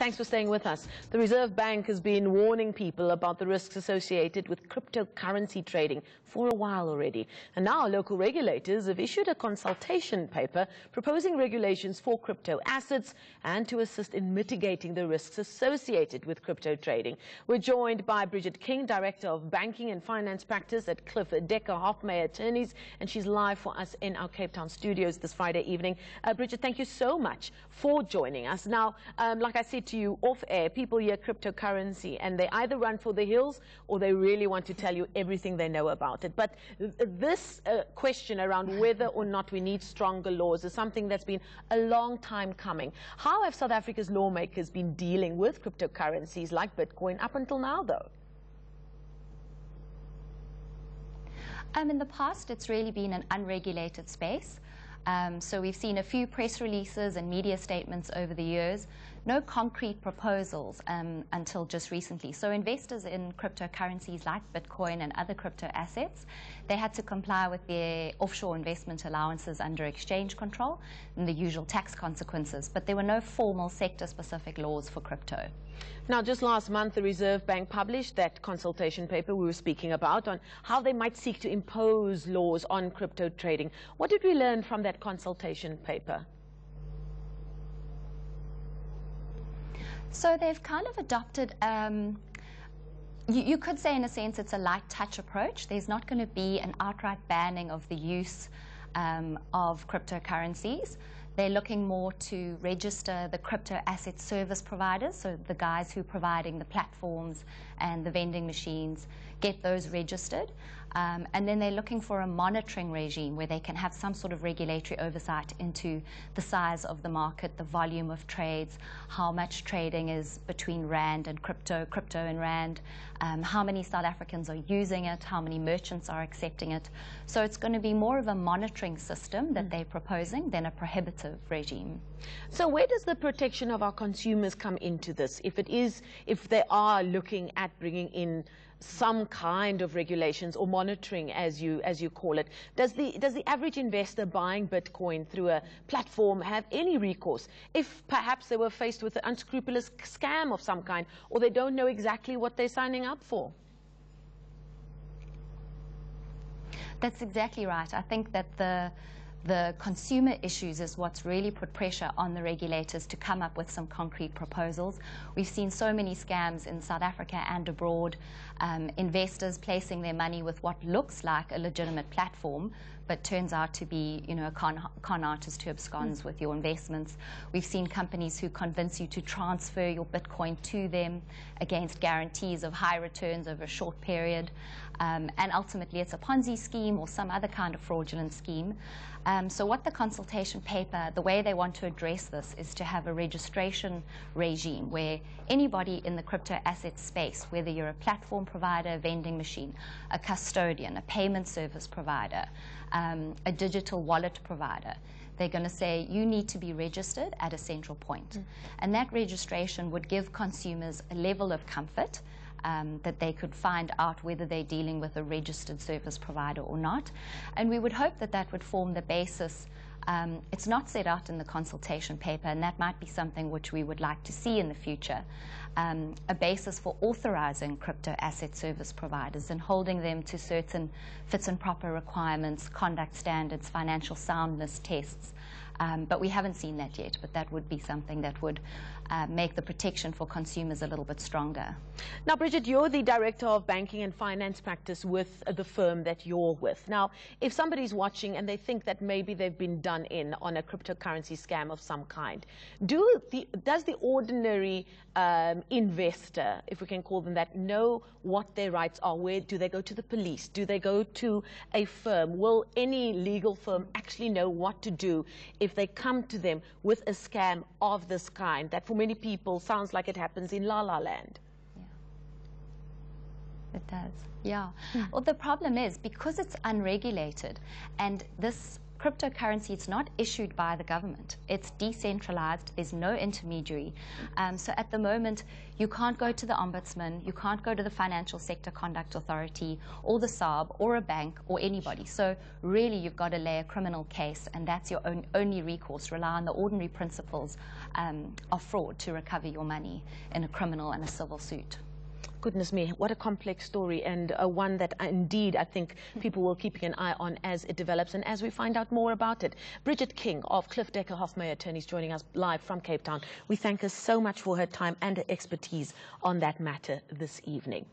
Thanks for staying with us. The Reserve Bank has been warning people about the risks associated with cryptocurrency trading for a while already. And now local regulators have issued a consultation paper proposing regulations for crypto assets and to assist in mitigating the risks associated with crypto trading. We're joined by Bridget King, Director of Banking and Finance Practice at Cliff Decker Hoffmeyer Attorneys, and she's live for us in our Cape Town studios this Friday evening. Bridget, thank you so much for joining us. Now, like I said to you off air, people hear cryptocurrency and they either run for the hills or they really want to tell you everything they know about it. But this question around whether or not we need stronger laws is something that's been a long time coming. How have South Africa's lawmakers been dealing with cryptocurrencies like Bitcoin up until now, though? In the past, it's really been an unregulated space. So we've seen a few press releases and media statements over the years, no concrete proposals until just recently. So investors in cryptocurrencies like Bitcoin and other crypto assets, they had to comply with their offshore investment allowances under exchange control and the usual tax consequences, but there were no formal sector-specific laws for crypto. Now, just last month, the Reserve Bank published that consultation paper we were speaking about on how they might seek to impose laws on crypto trading. What did we learn from that consultation paper? So they've kind of adopted, you could say in a sense it's a light touch approach. There's not going to be an outright banning of the use of cryptocurrencies. They're looking more to register the crypto asset service providers, so the guys who are providing the platforms and the vending machines, get those registered. And then they're looking for a monitoring regime where they can have some sort of regulatory oversight into the size of the market, the volume of trades, how much trading is between Rand and crypto, crypto and Rand, how many South Africans are using it, how many merchants are accepting it. So it's going to be more of a monitoring system that they're proposing than a prohibitive regime. So where does the protection of our consumers come into this? If they are looking at bringing in some kind of regulations or monitoring, as you call it, does the average investor buying Bitcoin through a platform have any recourse if perhaps they were faced with an unscrupulous scam of some kind, or they don't know exactly what they're signing up for? That's exactly right. I think that the consumer issues is what's really put pressure on the regulators to come up with some concrete proposals. We've seen so many scams in South Africa and abroad, investors placing their money with what looks like a legitimate platform, but turns out to be, a con artist who absconds with your investments. We've seen companies who convince you to transfer your Bitcoin to them against guarantees of high returns over a short period. And ultimately, it's a Ponzi scheme or some other kind of fraudulent scheme. So what the consultation paper, the way they want to address this is to have a registration regime where anybody in the crypto asset space, whether you're a platform provider, a vending machine, a custodian, a payment service provider, a digital wallet provider, they're going to say you need to be registered at a central point. And that registration would give consumers a level of comfort that they could find out whether they're dealing with a registered service provider or not. And we would hope that that would form the basis. It's not set out in the consultation paper, and that might be something which we would like to see in the future, a basis for authorizing crypto asset service providers and holding them to certain fit and proper requirements, conduct standards, financial soundness tests. But we haven't seen that yet, but that would be something that would make the protection for consumers a little bit stronger. Now, Bridget, you're the Director of Banking and Finance Practice with the firm that you're with. Now, if somebody's watching and they think that maybe they've been done in on a cryptocurrency scam of some kind, does the ordinary investor, if we can call them that, know what their rights are? Where do they go to the police? Do they go to a firm? Will any legal firm actually know what to do if they come to them with a scam of this kind that for many people sounds like it happens in La La Land? Yeah, it does. Yeah. Well, the problem is because it's unregulated and this cryptocurrency, it's not issued by the government. It's decentralized. There's no intermediary. So at the moment, you can't go to the Ombudsman, you can't go to the Financial Sector Conduct Authority, or the SARB, or a bank, or anybody. So really, you've got to lay a criminal case, and that's your only recourse. Rely on the ordinary principles of fraud to recover your money in a criminal and a civil suit. Goodness me, what a complex story, and one that indeed I think people will keep an eye on as it develops and as we find out more about it. Bridget King of Cliff Decker Hoffmeyer Attorneys joining us live from Cape Town. We thank her so much for her time and her expertise on that matter this evening.